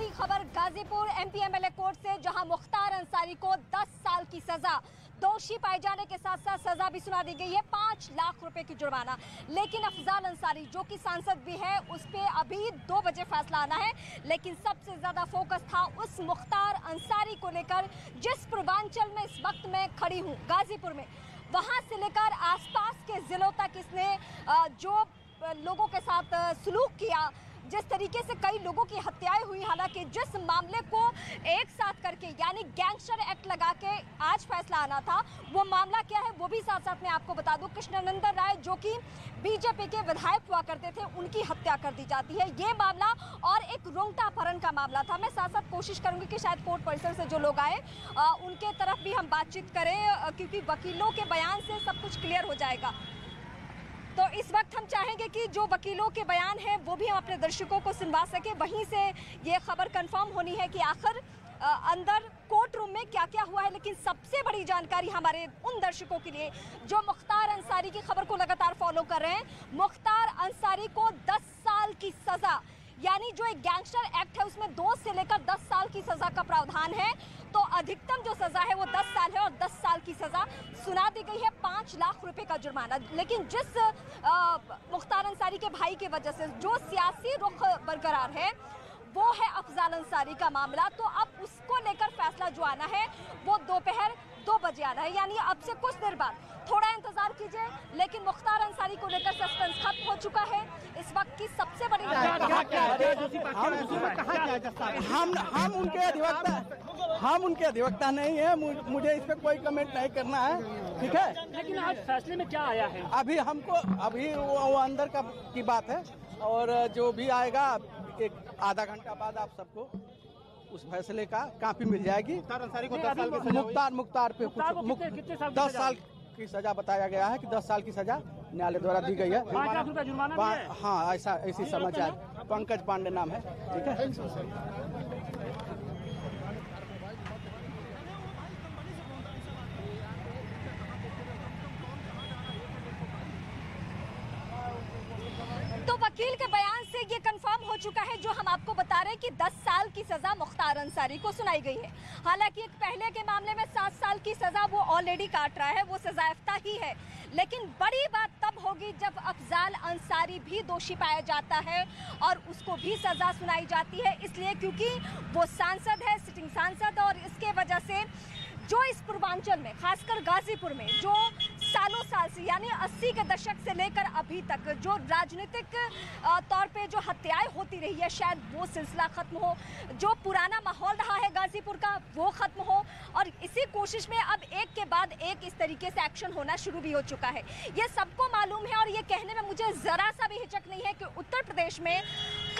बड़ी खबर Ghazipur MP MLA court से, जहां मुख्तार अंसारी को 10 साल की सजा, दोषी पाए जाने के साथ साथ सजा भी सुना दी गई है, 5 लाख रुपए की जुर्माना। लेकिन अफजाल अंसारी जो कि सांसद भी है, उस पे अभी 2 बजे फैसला आना है। लेकिन सबसे ज्यादा फोकस था उस मुख्तार अंसारी को लेकर जिस पूर्वांचल में इस वक्त मैं खड़ी हूँ, गाजीपुर में, वहां से लेकर आसपास के जिलों तक इसने जो लोगों के साथ सलूक किया, जिस तरीके से कई लोगों की हत्याएं हुई, हालांकि जिस मामले को एक साथ करके यानी गैंगस्टर एक्ट लगा के आज फैसला आना था, वो मामला क्या है वो भी साथ साथ मैं आपको बता दूं। कृष्णानंदन राय जो कि बीजेपी के विधायक हुआ करते थे, उनकी हत्या कर दी जाती है, ये मामला, और एक रोंगटा अपहरण का मामला था। मैं साथ साथ कोशिश करूंगी कि शायद कोर्ट परिसर से जो लोग आए उनके तरफ भी हम बातचीत करें, क्योंकि वकीलों के बयान से सब कुछ क्लियर हो जाएगा। तो इस वक्त हम चाहेंगे कि जो वकीलों के बयान हैं वो भी हम अपने दर्शकों को सुनवा सके, वहीं से ये खबर कंफर्म होनी है कि आखिर अंदर कोर्ट रूम में क्या क्या हुआ है। लेकिन सबसे बड़ी जानकारी हमारे उन दर्शकों के लिए जो मुख्तार अंसारी की खबर को लगातार फॉलो कर रहे हैं, मुख्तार अंसारी को 10 साल की सजा, यानी जो एक गैंगस्टर एक्ट है उसमें 2 से लेकर 10 साल की सजा का प्रावधान है, तो अधिकतम जो सजा है वो 10 साल है और 10 साल की सजा सुना दी गई है, 5 लाख रुपए का जुर्माना। लेकिन जिस मुख्तार अंसारी के भाई की वजह से जो सियासी रुख बरकरार है वो है अफजाल अंसारी का मामला, तो अब उसको लेकर फैसला जो आना है वो दोपहर 2 बजे आना है, यानी अब से कुछ देर बाद। थोड़ा इंतजार कीजिए, लेकिन मुख्तार अंसारी को लेकर सस्पेंस खत्म हो चुका है। इस वक्त की सबसे बड़ी हम उनके अधिवक्ता नहीं है, मुझे इस पे कोई कमेंट नहीं करना है, ठीक है। लेकिन आज फैसले में क्या आया है? अभी वो अंदर की बात है, और जो भी आएगा एक आधा घंटा बाद आप सबको उस फैसले का कॉपी मिल जाएगी। मुख्तार अंसारी को 10 साल की सजा मुख्तार पे 10 साल की सजा बताया गया है कि 10 साल की सजा न्यायालय द्वारा दी गई है। 5 लाख रुपया जुर्माना भी है? हाँ, ऐसी समाचार। पंकज पांडे नाम है, ठीक है। तो वकील के बयान से ये कंफर्म हो चुका है जो हम आपको बता रहे हैं कि 10 साल की सजा मुख्तार अंसारी को सुनाई गई है। हालांकि एक पहले के मामले में 7 साल की सजा वो ऑलरेडी काट रहा है, वो सजायाफ्ता ही है। लेकिन बड़ी बात तब होगी जब अफजाल अंसारी भी दोषी पाया जाता है और उसको भी सजा सुनाई जाती है, इसलिए क्योंकि वो सांसद है, सिटिंग सांसद, और इसके वजह से जो इस पूर्वांचल में, खासकर गाजीपुर में, जो सालों साल से यानी 80 के दशक से लेकर अभी तक जो राजनीतिक तौर पे जो हत्याएं होती रही है, शायद वो सिलसिला खत्म हो, जो पुराना माहौल रहा है गाजीपुर का वो खत्म हो, और इसी कोशिश में अब एक के बाद एक इस तरीके से एक्शन होना शुरू भी हो चुका है। ये सबको मालूम है, और ये कहने में मुझे जरा सा भी हिचक नहीं है कि उत्तर प्रदेश में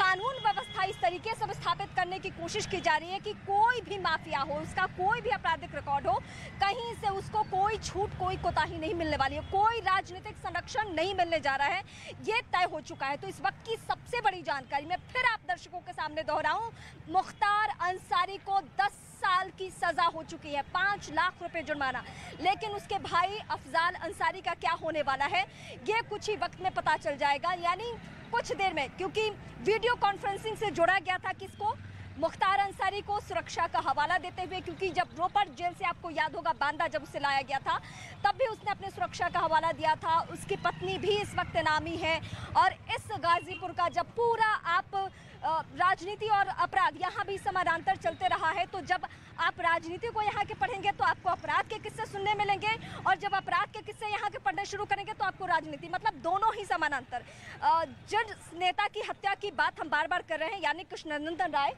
कानून व्यवस्था इस तरीके से स्थापित करने की कोशिश की जा रही है कि कोई भी माफिया हो, उसका कोई भी आपराधिक रिकॉर्ड हो, कहीं से उसको कोई छूट, कोई कोताही नहीं मिलने वाली है, कोई राजनीतिक संरक्षण नहीं मिलने जा रहा है, ये तय हो चुका है। तो इस वक्त की सबसे बड़ी जानकारी मैं फिर आप दर्शकों के सामने दोहराऊं, मुख्तार अंसारी को 10 साल की सजा हो चुकी है, 5 लाख रुपए जुर्माना। लेकिन उसके भाई अफजाल अंसारी का क्या होने वाला है ये कुछ ही वक्त में पता चल जाएगा, यानी कुछ देर में, क्योंकि वीडियो कॉन्फ्रेंसिंग से जोड़ा गया था किसको, मुख्तार अंसारी को, सुरक्षा का हवाला देते हुए, क्योंकि जब रोपड़ जेल से आपको याद होगा बांदा जब उसे लाया गया था, तब भी उसने अपने सुरक्षा का हवाला दिया था। उसकी पत्नी भी इस वक्त नामी है, और इस गाजीपुर का जब पूरा आप राजनीति और अपराध यहाँ भी समानांतर चलते रहा है, तो जब आप राजनीति को यहाँ के पढ़ेंगे तो आपको अपराध के किस्से सुनने मिलेंगे, और जब अपराध के किस्से यहाँ के पढ़ने शुरू करेंगे तो आपको राजनीति, मतलब दोनों ही समानांतर। जिस नेता की हत्या की बात हम बार बार कर रहे हैं, यानी कृष्णानंदन राय,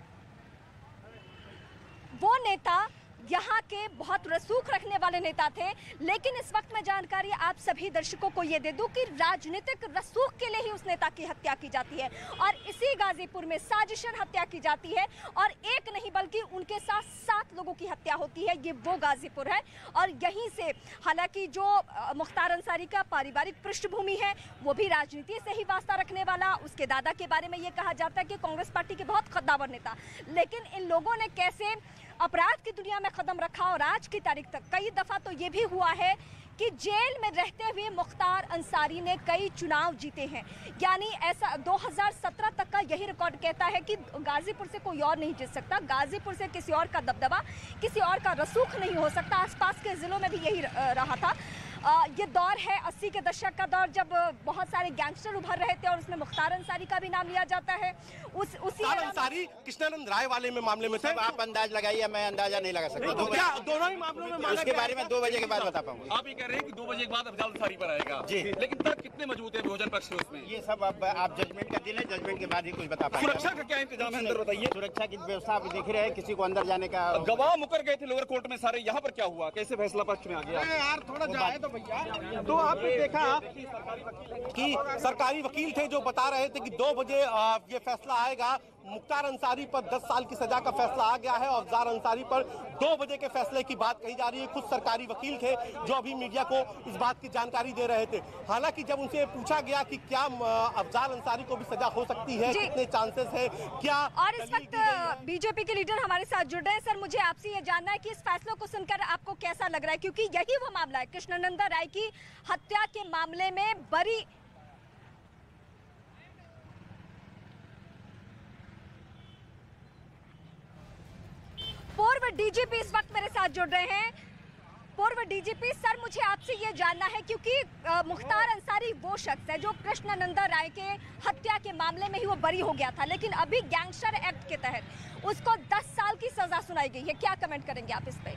वो नेता यहाँ के बहुत रसूख रखने वाले नेता थे। लेकिन इस वक्त मैं जानकारी आप सभी दर्शकों को ये दे दूं कि राजनीतिक रसूख के लिए ही उस नेता की हत्या की जाती है, और इसी गाजीपुर में साजिशन हत्या की जाती है, और एक नहीं बल्कि उनके साथ 7 लोगों की हत्या होती है। ये वो गाजीपुर है, और यहीं से, हालांकि जो मुख्तार अंसारी का पारिवारिक पृष्ठभूमि है वो भी राजनीति से ही वास्ता रखने वाला, उसके दादा के बारे में ये कहा जाता है कि कांग्रेस पार्टी के बहुत कद्दावर नेता, लेकिन इन लोगों ने कैसे अपराध की दुनिया में कदम रखा, और आज की तारीख तक कई दफा तो ये भी हुआ है कि जेल में रहते हुए मुख्तार अंसारी ने कई चुनाव जीते हैं। यानी ऐसा 2017 तक का यही रिकॉर्ड कहता है कि गाजीपुर से कोई और नहीं जीत सकता, गाजीपुर से किसी और का दबदबा, किसी और का रसूख नहीं हो सकता। आसपास के जिलों में भी यही रहा था। ये दौर है 80 के दशक का दौर, जब बहुत सारे गैंगस्टर उभर रहे थे और उसमें मुख्तार अंसारी का भी नाम लिया जाता है। उसी अंसारी कृष्णानंद राय वाले में मामले में थे। आप अंदाज लगाइए, मैं अंदाजा नहीं लगा सकता। क्या दोनों ही मामलों में उसके बारे में 2 बजे के बाद बता पाऊंगा। आप ये कह रहे हैं कि 2 बजे के बाद अफजाल अंसारी पर आएगा जी, लेकिन तब कितने मजबूत है भोजन पक्ष उसमें? ये सब आप जजमेंट का दिन है, जजमेंट के बाद ही कुछ बता पाएंगे। सुरक्षा का क्या इंतजाम है अंदर बताइए? सुरक्षा की व्यवस्था आप देख रहे हैं, किसी को अंदर जाने का। गवाह मुकर गए थे लोअर कोर्ट में सारे, यहाँ पर क्या हुआ, कैसे फैसला पक्ष में आ गया? यार थोड़ा जाए तो भैया। तो आपने देखा कि सरकारी वकील थे जो बता रहे थे कि 2 बजे ये फैसला आएगा। मुख्तार अंसारी पर 10 साल की सजा का फैसला आ गया है और अफजाल अंसारी पर 2 बजे के फैसले की बात कही जा रही है। कुछ सरकारी वकील थे जो अभी मीडिया को इस बात की जानकारी दे रहे थे। हालांकि जब उनसे पूछा गया कि क्या अफजाल अंसारी को भी सजा हो सकती है, कितने चांसेस है, क्या। और इस वक्त बीजेपी के लीडर हमारे साथ जुड़ रहे हैं। सर, मुझे आपसे ये जानना है कि इस फैसले को सुनकर आपको कैसा लग रहा है, क्योंकि यही वो मामला है, कृष्णानंद राय की हत्या के मामले में बरी पूर्व डीजीपी इस वक्त मेरे साथ जुड़ रहे हैं। पूर्व डीजीपी सर, मुझे आपसे ये जानना है, क्योंकि मुख्तार अंसारी वो शख्स है जो कृष्णानंद राय के हत्या के मामले में ही वो बरी हो गया था, लेकिन अभी गैंगस्टर एक्ट के तहत उसको 10 साल की सजा सुनाई गई है। क्या कमेंट करेंगे आप इस पे?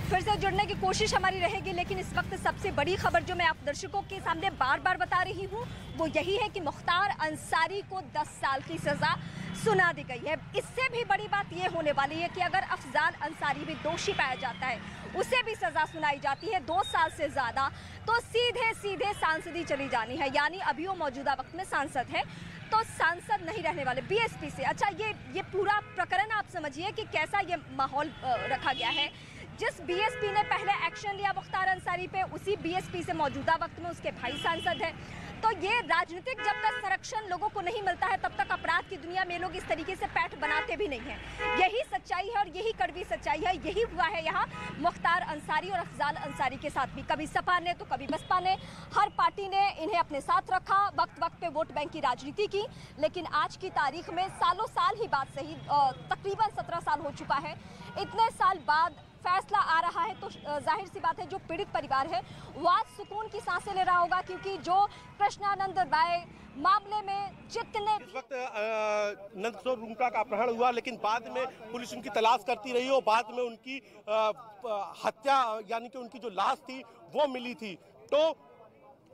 फिर से जुड़ने की कोशिश हमारी रहेगी, लेकिन इस वक्त सबसे बड़ी खबर जो मैं आप दर्शकों के सामने बार बार बता रही हूँ वो यही है कि मुख्तार अंसारी को 10 साल की सजा सुना दी गई है। इससे भी बड़ी बात ये होने वाली है कि अगर अफजाल अंसारी भी दोषी पाया जाता है, उसे भी सजा सुनाई जाती है 2 साल से ज़्यादा, तो सीधे सीधे सांसदी चली जानी है। यानी अभी वो मौजूदा वक्त में सांसद है, तो सांसद नहीं रहने वाले बीएसपी से। अच्छा, ये पूरा प्रकरण आप समझिए कि कैसा ये माहौल रखा गया है। जिस बीएसपी ने पहले एक्शन लिया मुख्तार अंसारी पे, उसी बीएसपी से मौजूदा वक्त में उसके भाई सांसद हैं। तो ये राजनीतिक जब तक संरक्षण लोगों को नहीं मिलता है, तब तक अपराध की दुनिया में लोग इस तरीके से पैठ बनाते भी नहीं हैं। यही सच्चाई है और यही कड़वी सच्चाई है। यही हुआ है यहाँ मुख्तार अंसारी और अफजाल अंसारी के साथ भी। कभी सपा ने तो कभी बसपा ने, हर पार्टी ने इन्हें अपने साथ रखा, वक्त वक्त पे वोट बैंक की राजनीति की। लेकिन आज की तारीख में सालों साल ही बात सही, तकरीबन 17 साल हो चुका है, इतने साल बाद फैसला आ रहा है, तो जाहिर सी बात है जो पीड़ित परिवार है वो आज सुकून की सांसें ले रहा होगा, क्योंकि जो कृष्णानंद राय मामले में जितने इस वक्त नंदकिशोर रूंगटा का अपहरण हुआ, लेकिन बाद में पुलिस उनकी तलाश करती रही और बाद में उनकी हत्या यानी कि उनकी जो लाश थी वो मिली थी। तो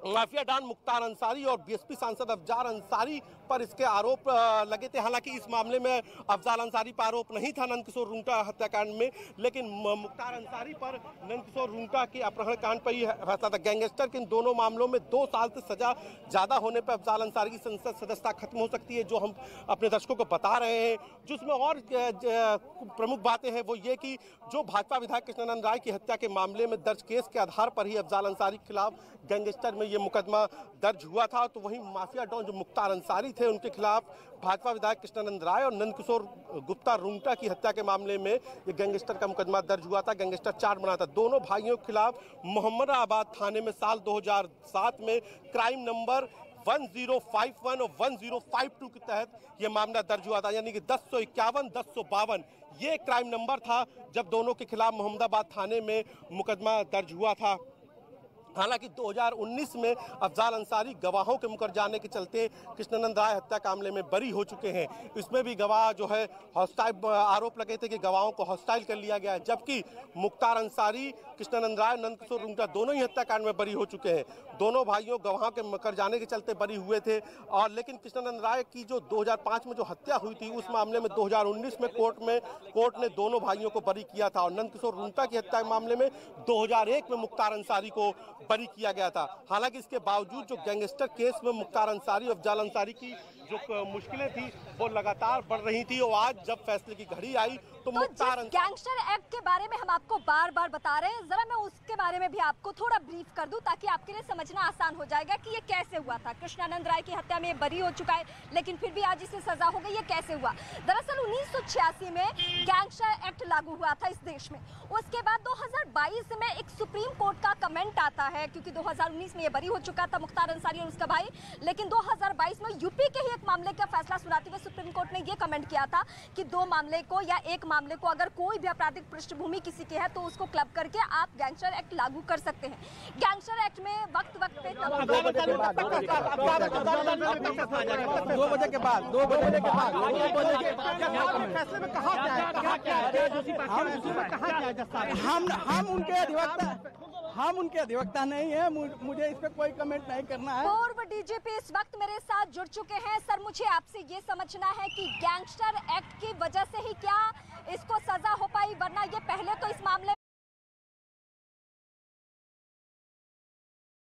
माफिया डॉन मुख्तार अंसारी और बीएसपी सांसद अफजाल अंसारी पर इसके आरोप लगे थे। हालांकि इस मामले में अफजाल अंसारी पर आरोप नहीं था नंदकिशोर रूंगटा हत्याकांड में, लेकिन मुख्तार अंसारी पर नंदकिशोर रूंगटा के अपहरण कांड पर ही फैसला था। गैंगस्टर के इन दोनों मामलों में 2 साल से सजा ज़्यादा होने पर अफजाल अंसारी की संसद सदस्यता खत्म हो सकती है, जो हम अपने दर्शकों को बता रहे हैं। जिसमें और प्रमुख बातें हैं वो ये कि जो भाजपा विधायक कृष्णानंद राय की हत्या के मामले में दर्ज केस के आधार पर ही अफजाल अंसारी के खिलाफ गैंगस्टर में ये मुकदमा दर्ज हुआ था, तो वहीं माफिया डॉन जो मुख्तार अंसारी थे उनके खिलाफ भाजपा विधायक कृष्णानंद राय और नंदकिशोर गुप्ता रूंगटा की हत्या के मामले में ये गैंगस्टर का मुकदमा दर्ज हुआ था। गैंगस्टर चार्ट बना था। दोनों भाइयों के खिलाफ मोहम्मदाबाद थाने में साल 2007 में क्राइम नंबर 1051 और 1052 के तहत ये मामला दर्ज हुआ था, यानी कि 1051, 1052 ये क्राइम नंबर था जब दोनों के खिलाफ मोहम्मदाबाद थाने में मुकदमा दर्ज हुआ था। हालांकि 2019 में अफजाल अंसारी गवाहों के मुकर जाने के चलते कृष्णानंद राय हत्या मामले में बरी हो चुके हैं। इसमें भी गवाह जो है हॉस्टाइल आरोप लगे थे कि गवाहों को हॉस्टाइल कर लिया गया है, जबकि मुख्तार अंसारी, कृष्णानंद राय, नंदकिशोर रूंगटा दोनों ही हत्याकांड में बरी हो चुके हैं। दोनों भाइयों गवाहों के मुकर जाने के चलते बरी हुए थे। और लेकिन कृष्णानंद राय की जो 2005 में जो हत्या हुई थी उस मामले में 2019 में कोर्ट ने दोनों भाइयों को बरी किया था। और नंदकिशोर रूंगटा की हत्या के मामले में 2001 में मुख्तार अंसारी को बरी किया गया था। हालांकि इसके बावजूद जो गैंगस्टर केस में मुख्तार अंसारी और अफजाल अंसारी की जो मुश्किलें थी वो लगातार बढ़ रही थी और आज जब फैसले की घड़ी आई तो मुख्तार गैंगस्टर एक्ट के बारे में हम आपको बार बार बता रहे हैं, जरा मैं उसके बारे में भी आपको थोड़ा ब्रीफ कर दूं ताकि आपके लिए समझना आसान हो जाएगा कि ये कैसे हुआ था। कृष्णानंद राय की हत्या में बरी हो चुका है लेकिन फिर भी आज इसे सजा हो गई, ये कैसे हुआ? दरअसल 1986 में गैंगस्टर एक्ट लागू हुआ था इस देश में। उसके बाद 2022 में एक सुप्रीम कोर्ट का कमेंट आता है, क्योंकि 2019 में ये बरी हो चुका था मुख्तार अंसारी और उसका भाई, लेकिन 2022 में यूपी के ही एक मामले का फैसला सुनाते हुए सुप्रीम कोर्ट ने ये कमेंट किया था कि दो मामले को या एक मामले को अगर कोई भी आपराधिक पृष्ठभूमि किसी की है तो उसको क्लब करके आप गैंगस्टर एक्ट लागू कर सकते हैं। गैंगस्टर एक्ट में वक्त पे 2 बजे के बाद 2 बजे के बाद फैसले में कहा हम उनके अधिवक्ता नहीं है, मुझे इस पे कोई कमेंट नहीं करना है। पूर्व डीजीपी इस वक्त मेरे साथ जुड़ चुके हैं। सर, मुझे आपसे ये समझना है कि गैंगस्टर एक्ट की वजह से ही क्या इसको सजा हो पाई, वरना ये पहले तो इस मामले